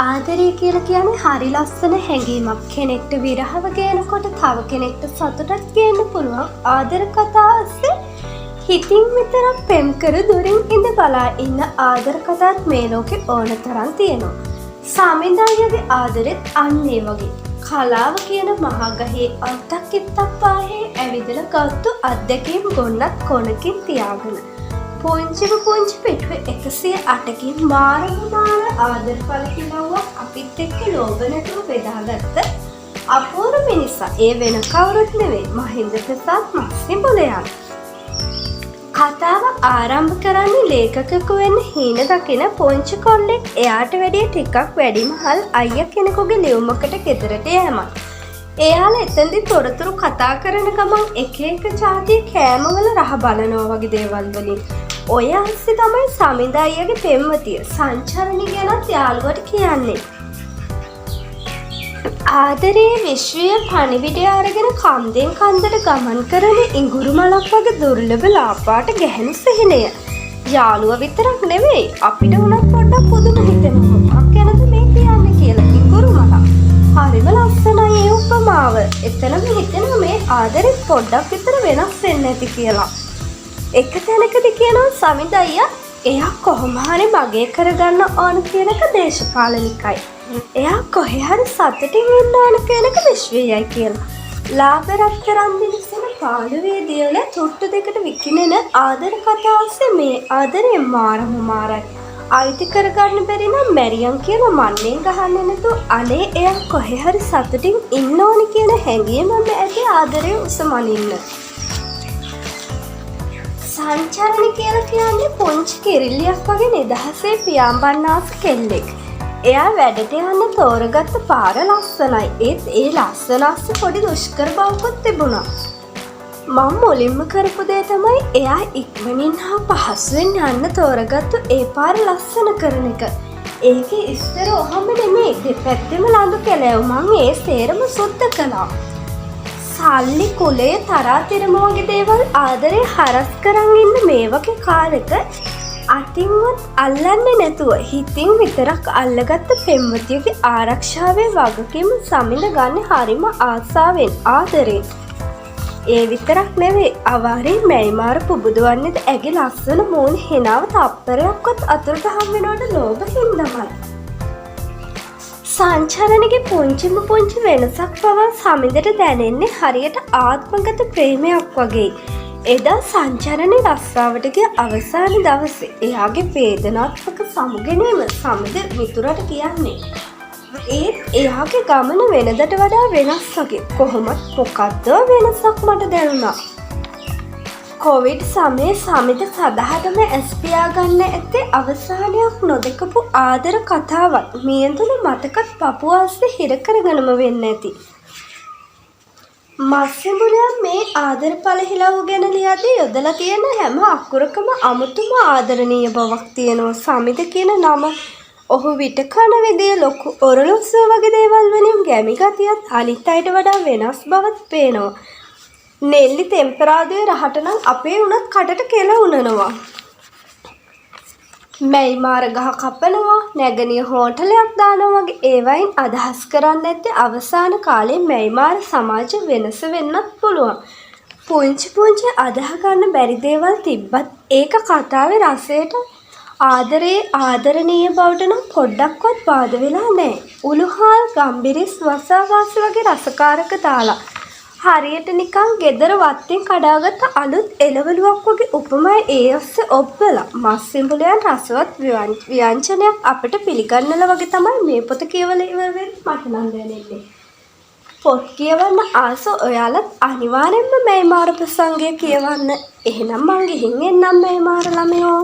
ආදරය කියලා කියන්නේ හරි ලස්සන හැඟීමක්. කෙනෙක්ට විරහව ගේනකොට තව කෙනෙක්ට සතුටක් ගේන්න පුළුවන්. ආදර කතා ඔස්සේ හිතින් විතරක් පෙම් කර දුරින් ඉඳ බලා ඉන්න ආදර කතාත් මේ ලෝකේ ඕන තරම් තියෙනවා. සාමින්දායියගේ ආදරෙත් අන්න ඒ වගේ. කලාව කියන මහා ගහේ අත්තක් ඉත්තක් පාහේ ඇවිදලා ගත්තු අත්දැකීම් ගොන්නත් කොනකින් තියාගෙන. පුංචි පිටුවේ 108කින් මාර ආදර පළකිලව්වක් අපිත් එක්ක ලෝභනටම බෙදාගත්ත අපූර්ව මිනිසා. ඒ වෙන කවුරුත් නෙවෙයි මහින්ද ප්‍රසාද් මස්සිඹුලයන්. කතාව ආරම්භ කරන්නේ ලේඛකයෙකු වෙන්න හීන දකින පුංචි කොල්ලෙක් එයාට වැඩිය ටිකක් වැඩිමහල් අයියා කෙනෙකුගේ ලියුමකට ගෙදරට යෑමයි. එයාලා එතනදි තොරතුරු කතා කරන ගමන් එක જાතිය කෑමවල රහ බලනවා වගේ දේවල් වලින් ඔය අස්සේ තමයි සමිඳ අයියාගේ පෙම්වතිය සංචරණි ගැනත් යාළුවට කියන්නේ. ආදරයේ විශ්වීය පණිවිඩය අරගෙන කන්දෙන් කන්දට ගමන් කරන ඉඟුරු මලක් වගේ දුර්ලභ ලාපාට ගැහෙන සිහිනය. යාළුවා විතරක් නෙවෙයි අපිට උනත් පොඩ්ඩක් පුදුම හිතෙනවා. මොකක් ගැනද මේ කියන්නේ කියලා ඉඟුරු මලක්. හරිම ලස්සනයි ඒ උපමාව. එතනම හිතෙනවා මේ ආදරේ පොඩ්ඩක් විතර වෙනස් වෙන්න ඇති කියලා. එක තැනකදී කියනවා සමිඳ අයියා එයා කොහොම හරි මගේ කරගන්න ඕන කියන එක දේශපාලනිකයි. එයා කොහේ හරි සතුටින් ඉන්න ඕන කියන එක විශ්වයයි කියලා. ලාභ රත්තරන් දිලිසෙන පාළුවේ දියල තුට්ටු දෙකට විකිනෙන ආදර කතාවසේ මේ ආදරේ මාරයි. අයිති කරගන්න බැරි නම් මැරියන් කියලා මන්නේ ගහන්නේ නැතුව අනේ එයා කොහේ හරි සතුටින් ඉන්න ඕන කියන හැඟීමම ඇති ආදරේ උසමනින්න. සංචරණි කියලා කියන්නේ පුංචි කිරිල්ලියක් වගේ නිදහසේ පියාඹන්නාස් කෙල්ලෙක්. එයා වැඩට යන්න තෝරගත්ත පාර ලස්සනයි. ඒත් ඒ ලස්සන අස්සේ පොඩි දුෂ්කර බවකුත් තිබුණා. මම මුලින්ම කරපු දේ තමයි එයා ඉක්මනින් හා පහසුවෙන් යන්න තෝරගත්තු ඒ පාර ලස්සන කරන එක. ඒකේ ඉස්තර ඔහම නෙමෙයි දෙපැත්තෙම ලඳු කෙලෙව් මං ඒ සේරම සුද්ධ කළා. සල්ලි කුලේ තරාතිරම වගේ දේවල් ආදරේ හරස් කරන් ඉන්න මේ වගේ කාලෙක අතින්වත් අල්ලන්නේ නැතුව හිතින් විතරක් අල්ලගත්ත පෙම්වතියගේ ආරක්ෂාවේ වගකීම සමිඳ ගන්න හරිම ආසාවෙන් ආදරේ. ඒ විතරක් නෙවෙයි අවාරේ මැයිමාර පුබුදවන්නේද ඇගේ ලස්සන මූණ හෙනාව තප්පරයක්වත් අතුරට හම් වෙනවට ලෝභ හින්දාමයි. සංචරණගේ පුංචි වෙනසක් පවා සමිඳට දැනෙන්නේ හරියට ආත්මගත ප්‍රේමයක් වගේ. එදා සංචරණේ රස්සාවට ගිය අවසාන දවසේ එයාගේ වේදනාත්මක සමුගැනීම සමිඳ මිතුරට කියන්නේ. ඒත් එයාගේ ගමන වෙනදට වඩා වෙනස් වගේ. කොහොමත් මොකද්ද වෙනසක් මට දැනුණා. කොවිඩ් සමයේ සමිඳ සදහටම ඇස් පියාගන්න ඇත්තේ අවසානයක් නොදකපු ආදර කතාවක්. මියඳුන මතකත් පපුව අස්සේ හිර කරගෙනම වෙන්න ඇති. මස්සිඹුලයන් මේ ආදර පළහිලව් ගැන ලියද්දී යොදලා තියෙන හැම අකුරකම අමුතුම ආදරණීය බවක් තියෙනවා. සමිඳ කියන නම ඔහු විට කන විදිය ලොකු ඔරලොස්සුව වගේ දේවල් වලින් ගැමි ගතියත් අනිත් අයට වඩා වෙනස් බවත් පේනවා. නෙල්ලි තෙම්පරාදුවේ රහට නම් අපේ උනත් කටට කෙල උනනවා. මැයි මාර ගහ කපනවා, නැගණිය හෝටලයක් දානවා වගේ ඒවයින් අදහස් කරන්නේ නැත්තේ අවසාන කාලේ මැයි මාර සමාජ වෙනස වෙන්නත් පුළුවන්. පුංචි අදහ ගන්න බැරි දේවල් තිබ්බත් ඒක කතාවේ රසයට ආදරේ ආදරණීය බවට නම් පොඩ්ඩක්වත් බාධා වෙලා නැහැ. උළුහාල් ගම්බිරිස් වසාවාසි වගේ රසකාරක දාලා හරියට නිකන් ගෙදර වත්තෙන් කඩාගත්ත අලුත් එළවලුවක් වගේ උපමයි ඒ ඔස්සේ ඔබ්බලා. මස්සිඹුලයන් රසවත් ව්‍යංජනයක් අපිට පිළිගන්නලා වගේ තමයි මේ පොත කියවලා ඉවරෙන්නේ මට නම් දැනෙන්නේ. පොත් කියවන්න ආස ඔයාලත් අනිවාර්යෙන්ම මේ මාර ප්‍රසංගය කියවන්න. එහෙනම් මං ගිහින් එන්නම් මේ මාර ළමයෝ.